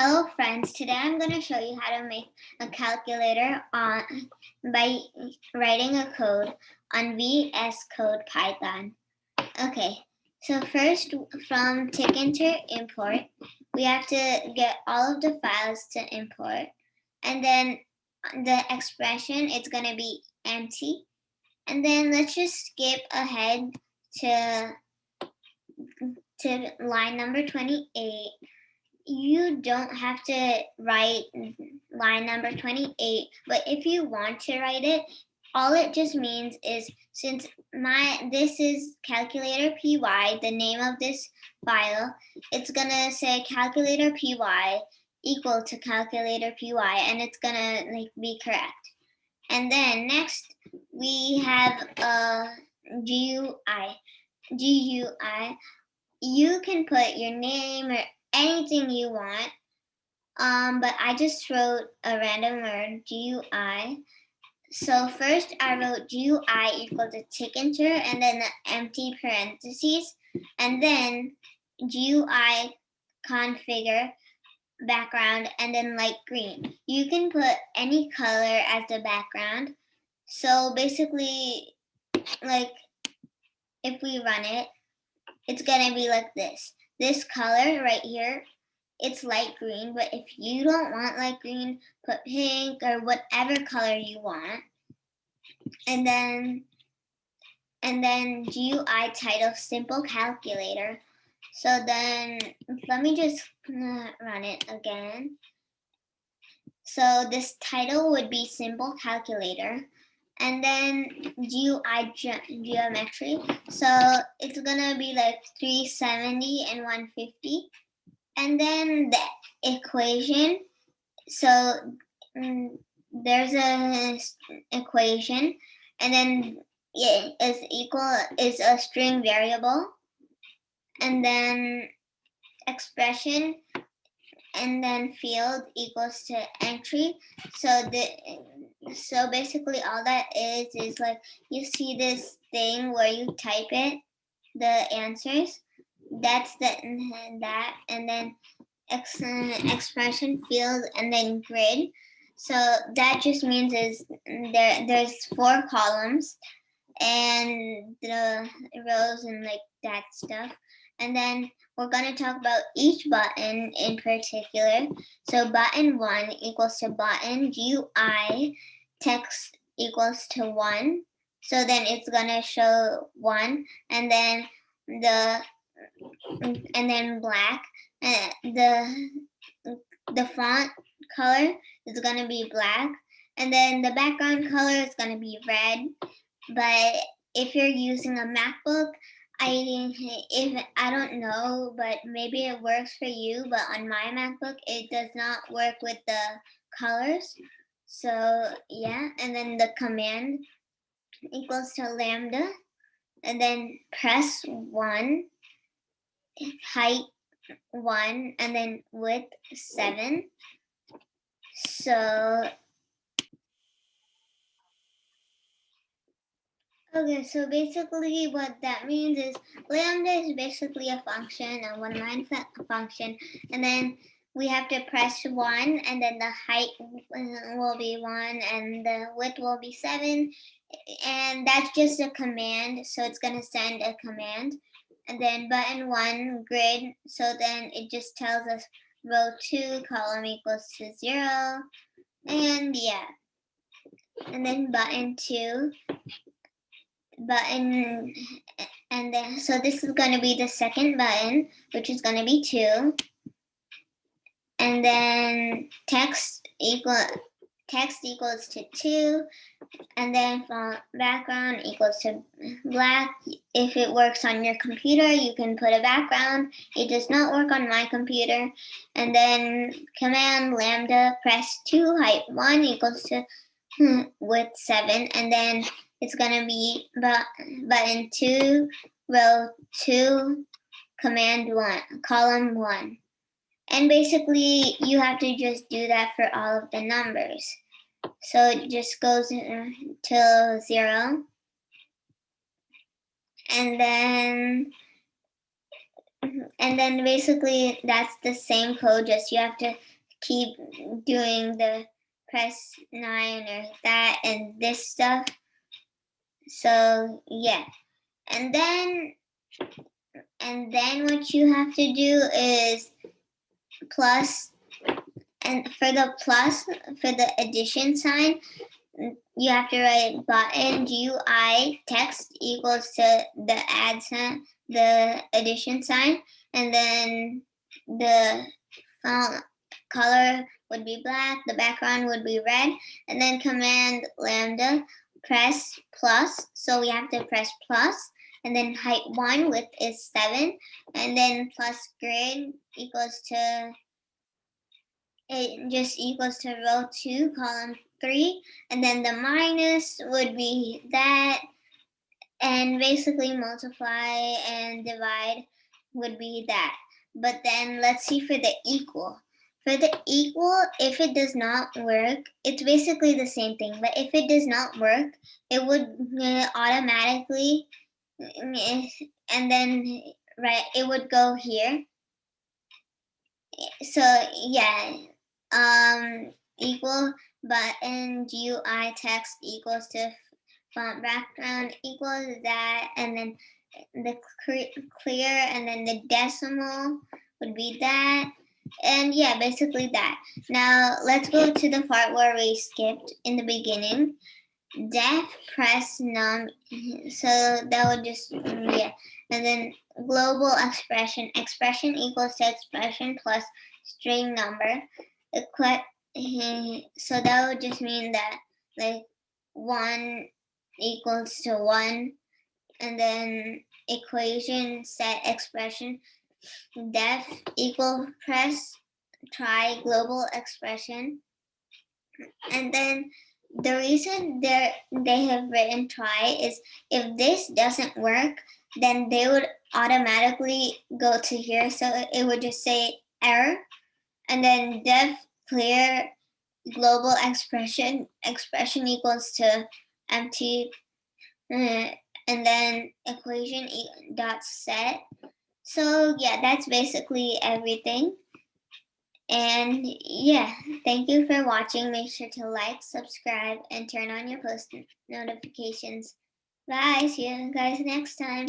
Hello friends, today I'm going to show you how to make a calculator by writing a code on VS Code Python. Okay, so first from Tkinter import, we have to get all of the files to import, and then the expression, it's going to be empty. And then let's just skip ahead to line number 28. You don't have to write line number 28, but if you want to write it, all it just means is, since this is calculator py, the name of this file, it's gonna say calculator py equal to calculator py, and it's gonna be correct. And then next we have a GUI. You can put your name or anything you want, but I just wrote a random word, GUI. So first I wrote GUI equal to Tkinter and then the empty parentheses, and then GUI configure background and then light green. You can put any color as the background. So basically, if we run it, it's gonna be like this. This color right here, it's light green, but if you don't want light green, put pink or whatever color you want. And then GUI title simple calculator. So then let me just run it again. So this title would be simple calculator. And then GUI geometry. So it's gonna be like 370 and 150. And then the equation. So there's a equation, and then is a string variable, and then expression, and then field equals to entry. So basically all that is like, you see this thing where you type it, the answers, that's that, and then expression field, and then grid. So that just means is there's 4 columns and the rows and that stuff. And then we're going to talk about each button in particular. So button 1 equals to button GUI text equals to 1. So then it's going to show 1, and then black. The font color is going to be black, and then the background color is going to be red. But if you're using a MacBook, I don't know, but maybe it works for you, but on my MacBook it does not work with the colors. So yeah, and then the command equals to lambda, and then press 1, height 1, and then width 7. So okay, so basically what that means is lambda is basically a function, a one-line function, and then we have to press 1, and then the height will be 1, and the width will be 7, and that's just a command, so it's going to send a command. And then button 1, grid, so then it just tells us row 2, column equals to 0, and yeah. And then button 2, button, and then so this is going to be the second button, which is going to be 2, and then text equals to 2, and then background equals to black. If it works on your computer, you can put a background. It does not work on my computer. And then command lambda press 2, height 1 equals to width 7, and then it's going to be button 2, row 2, command 1, column 1. And basically, you have to just do that for all of the numbers. So it just goes till 0. And then basically, that's the same code, just you have to keep doing the press 9 or that and this stuff. So yeah, and then what you have to do is plus, and for the addition sign, you have to write button GUI text equals to the add sign, the addition sign, and then the font color would be black, the background would be red, and then command lambda press plus. So we have to press plus, and then height 1 width is 7, and then plus grid equals to, it just equals to row 2 column 3, and then the minus would be that, and basically multiply and divide would be that. But then let's see for the equal. For the equal, if it does not work, it's basically the same thing, but if it does not work, it would automatically, and then right, it would go here. So yeah, equal button GUI text equals to font background equals that, and then the clear, and then the decimal would be that, and yeah, basically that. Now let's go to the part where we skipped in the beginning. Def press num, so that would just, yeah, and then global expression equals to expression plus string number. So that would just mean that like 1 equals to 1, and then equation set expression def equal press try global expression, and then the reason they have written try is if this doesn't work, then they would automatically go to here, so it would just say error, and then def clear global expression equals to empty, and then equation dot set. So yeah, that's basically everything. And yeah, thank you for watching. Make sure to like, subscribe, and turn on your post notifications. Bye. See you guys next time.